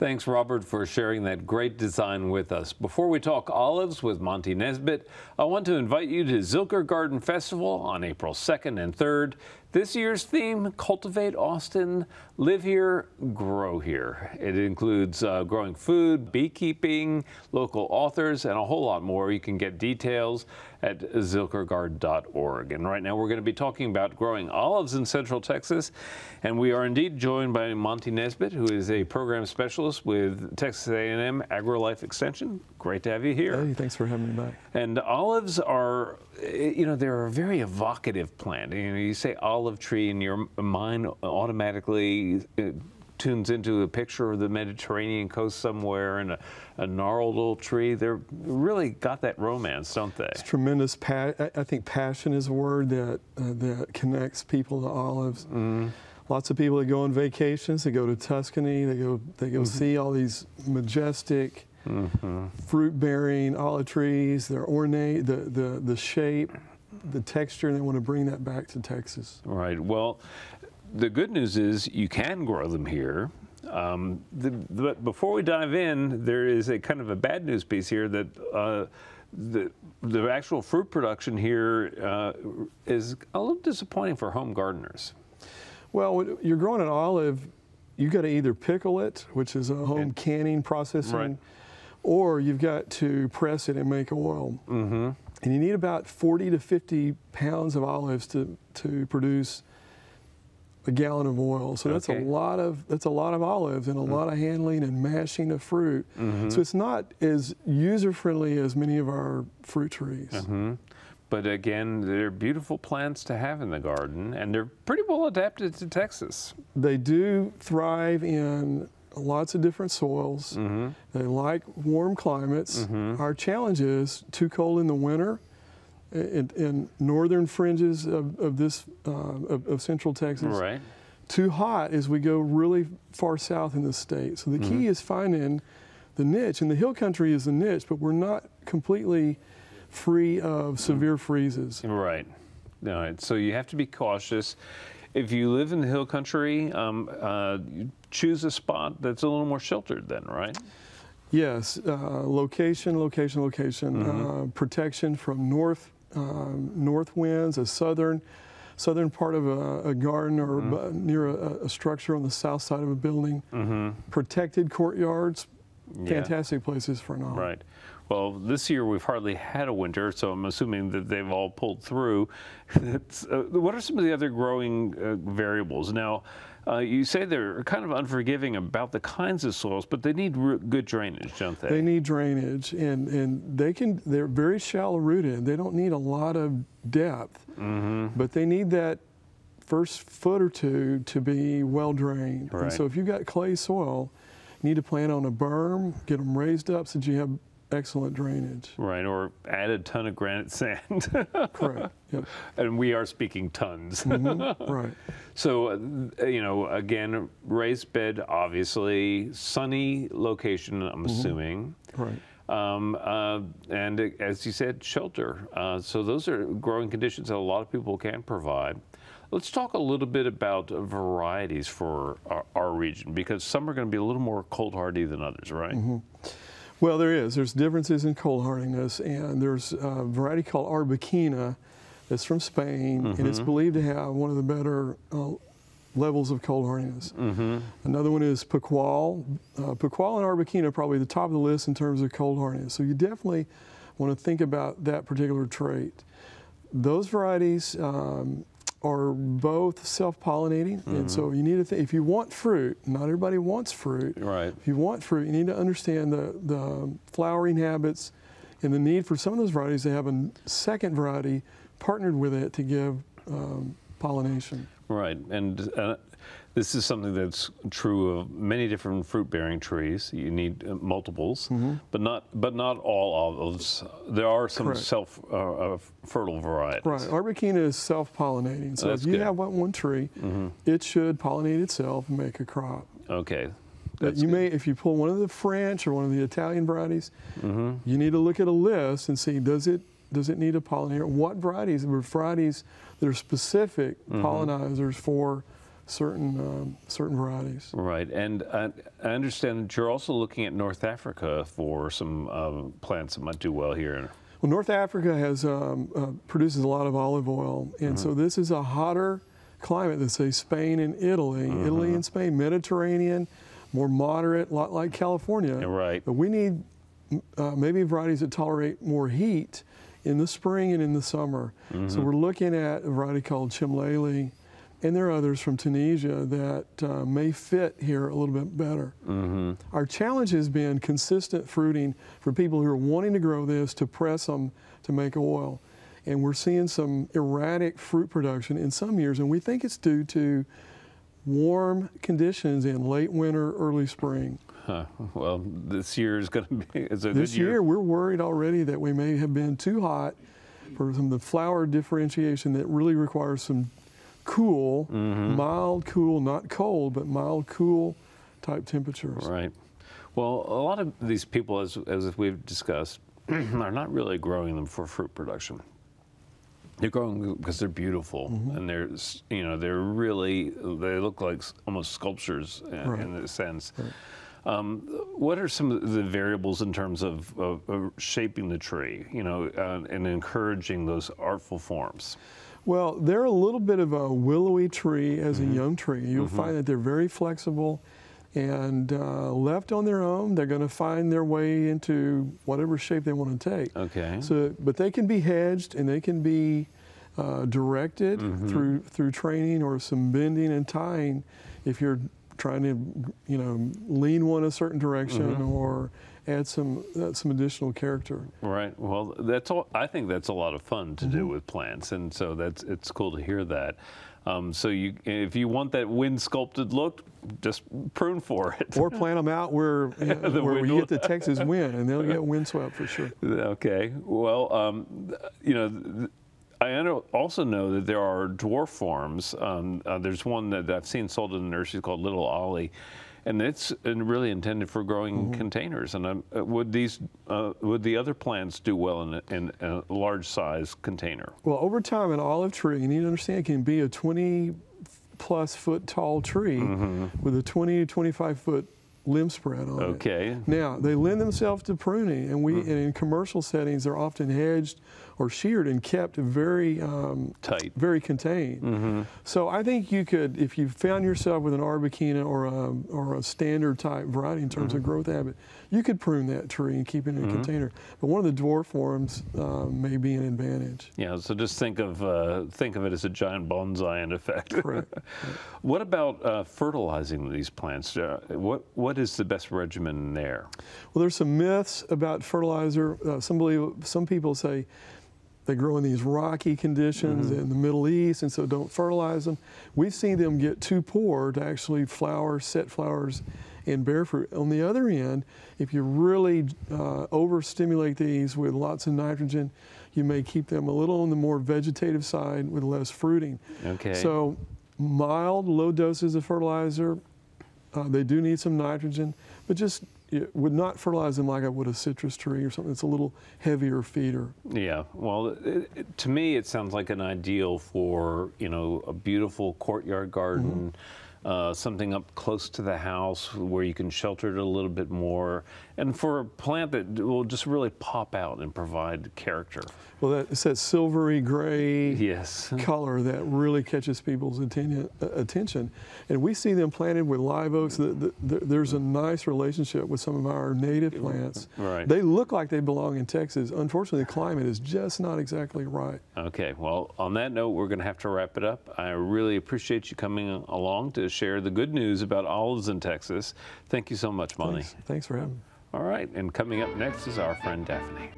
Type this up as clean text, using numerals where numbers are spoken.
Thanks, Robert, for sharing that great design with us. Before we talk olives with Monte Nesbitt, I want to invite you to Zilker Garden Festival on April 2nd and 3rd. This year's theme, Cultivate Austin, Live Here, Grow Here. It includes growing food, beekeeping, local authors, and a whole lot more. You can get details at zilkergarden.org. And right now we're going to be talking about growing olives in Central Texas. And we are indeed joined by Monte Nesbitt, who is a program specialist with Texas A&M AgriLife Extension. Great to have you here. Hey, thanks for having me back. And olives are, you know, they're a very evocative plant. You know, you say olive tree and your mind automatically tunes into a picture of the Mediterranean coast somewhere and a gnarled old tree. They're really got that romance, don't they? It's tremendous. I think passion is a word that connects people to olives. Lots of people that go on vacations, they go to Tuscany, they go see all these majestic fruit-bearing olive trees. They're ornate, the shape, the texture, and they want to bring that back to Texas. Right. Well, the good news is you can grow them here. But before we dive in, there is a kind of a bad news piece here that the actual fruit production here is a little disappointing for home gardeners. Well, when you're growing an olive, you've got to either pickle it, which is a home canning processing, right, or you've got to press it and make oil. And you need about 40 to 50 pounds of olives to produce a gallon of oil. So that's a lot of olives and a lot of handling and mashing of fruit. So it's not as user friendly as many of our fruit trees. But again, they're beautiful plants to have in the garden, and they're pretty well adapted to Texas. They do thrive in lots of different soils. They like warm climates. Our challenge is too cold in the winter. In northern fringes of central Texas, right, too hot as we go really far south in the state. So the key is finding the niche, and the hill country is the niche, but we're not completely free of severe freezes. Right. All right. So you have to be cautious. If you live in the hill country, you choose a spot that's a little more sheltered then, right? Yes. Location. Protection from north winds, a southern part of a garden or near a structure on the south side of a building. Protected courtyards, fantastic places for an olive. Right. Well, this year we've hardly had a winter, so I'm assuming that they've all pulled through. What are some of the other growing variables? Now, you say they're kind of unforgiving about the kinds of soils, but they need good drainage, don't they? They need drainage, and they're very shallow rooted. They don't need a lot of depth, but they need that first foot or two to be well drained. Right. And so if you've got clay soil, you need to plant on a berm, get them raised up so that you have excellent drainage. Right, or add a ton of granite sand. Correct. Yep. And we are speaking tons. Right. So, you know, again, raised bed, obviously, sunny location, I'm assuming. Right. And as you said, shelter. So those are growing conditions that a lot of people can provide. Let's talk a little bit about varieties for our region, because some are going to be a little more cold hardy than others, right? Well, there's differences in cold hardiness, and there's a variety called Arbequina that's from Spain, and it's believed to have one of the better levels of cold hardiness. Another one is Pecan. Pecan and Arbequina are probably the top of the list in terms of cold hardiness, so you definitely want to think about that particular trait. Those varieties are both self-pollinating, and so you need to think, if you want fruit, not everybody wants fruit. Right. If you want fruit, you need to understand the flowering habits and the need for some of those varieties to have a second variety partnered with it to give pollination. Right, and this is something that's true of many different fruit-bearing trees. You need multiples, but not all olives. There are some self-fertile varieties. Right, Arbequina is self-pollinating. So if you have one tree, it should pollinate itself and make a crop. Okay. You may, if you pull one of the French or one of the Italian varieties, you need to look at a list and see, does it need a pollinator? What varieties? There are varieties that are specific pollinizers for certain varieties. Right, and I understand that you're also looking at North Africa for some plants that might do well here. Well, North Africa has produces a lot of olive oil, and so this is a hotter climate than, say, Spain and Italy. Italy and Spain, Mediterranean, more moderate, a lot like California. Right. But we need maybe varieties that tolerate more heat in the spring and in the summer. So we're looking at a variety called Chimlele, and there are others from Tunisia that may fit here a little bit better. Our challenge has been consistent fruiting for people who are wanting to grow this to press them to make oil. And we're seeing some erratic fruit production in some years, and we think it's due to warm conditions in late winter, early spring. Well, this year is going to be a good year. This year, we're worried already that we may have been too hot for some of the flower differentiation that really requires some cool, mild cool, not cold, but mild cool type temperatures. Right. Well, a lot of these people, as we've discussed, are not really growing them for fruit production. They're growing because they're beautiful, and they're, you know, they're really, they look like almost sculptures in a sense. What are some of the variables in terms of shaping the tree, you know, and encouraging those artful forms? Well, they're a little bit of a willowy tree as a young tree. You'll find that they're very flexible, and left on their own, they're going to find their way into whatever shape they want to take. Okay. So, but they can be hedged, and they can be directed through training or some bending and tying if you're trying to, you know, lean one a certain direction or add some additional character. Right. Well, that's all. I think that's a lot of fun to do with plants, and so it's cool to hear that. So if you want that wind sculpted look, just prune for it, or plant them out where where we get the Texas wind, and they'll get windswept for sure. Okay. Well, you know. I also know that there are dwarf forms. There's one that I've seen sold in the nursery called Little Ollie, and it's really intended for growing containers. And would the other plants do well in a large size container? Well, over time, an olive tree, you need to understand, it can be a 20+ foot tall tree with a 20 to 25 foot limb spread on it. Okay. Now, they lend themselves to pruning, and and in commercial settings, they're often hedged or sheared and kept very tight, very contained. So I think you could, if you found yourself with an Arbequina or a standard type variety in terms of growth habit, you could prune that tree and keep it in a container. But one of the dwarf forms may be an advantage. Yeah. So just think of it as a giant bonsai in effect. Correct. What about fertilizing these plants? What is the best regimen there? Well, there's some myths about fertilizer. Some people say they grow in these rocky conditions in the Middle East, and so don't fertilize them. We've seen them get too poor to actually set flowers and bear fruit. On the other end, if you really overstimulate these with lots of nitrogen, you may keep them a little on the more vegetative side with less fruiting. Okay. So mild, low doses of fertilizer. They do need some nitrogen, but just would not fertilize them like I would a citrus tree or something that's a little heavier feeder. Yeah, well, to me it sounds like an ideal for, you know, a beautiful courtyard garden, something up close to the house where you can shelter it a little bit more, and for a plant that will just really pop out and provide character. Well, it's that silvery gray color that really catches people's attention. And we see them planted with live oaks. There's a nice relationship with some of our native plants. Right. They look like they belong in Texas. Unfortunately, the climate is just not exactly right. Okay, well, on that note, we're going to have to wrap it up. I really appreciate you coming along to share the good news about olives in Texas. Thank you so much, Monte. Thanks for having me. All right, and coming up next is our friend Daphne.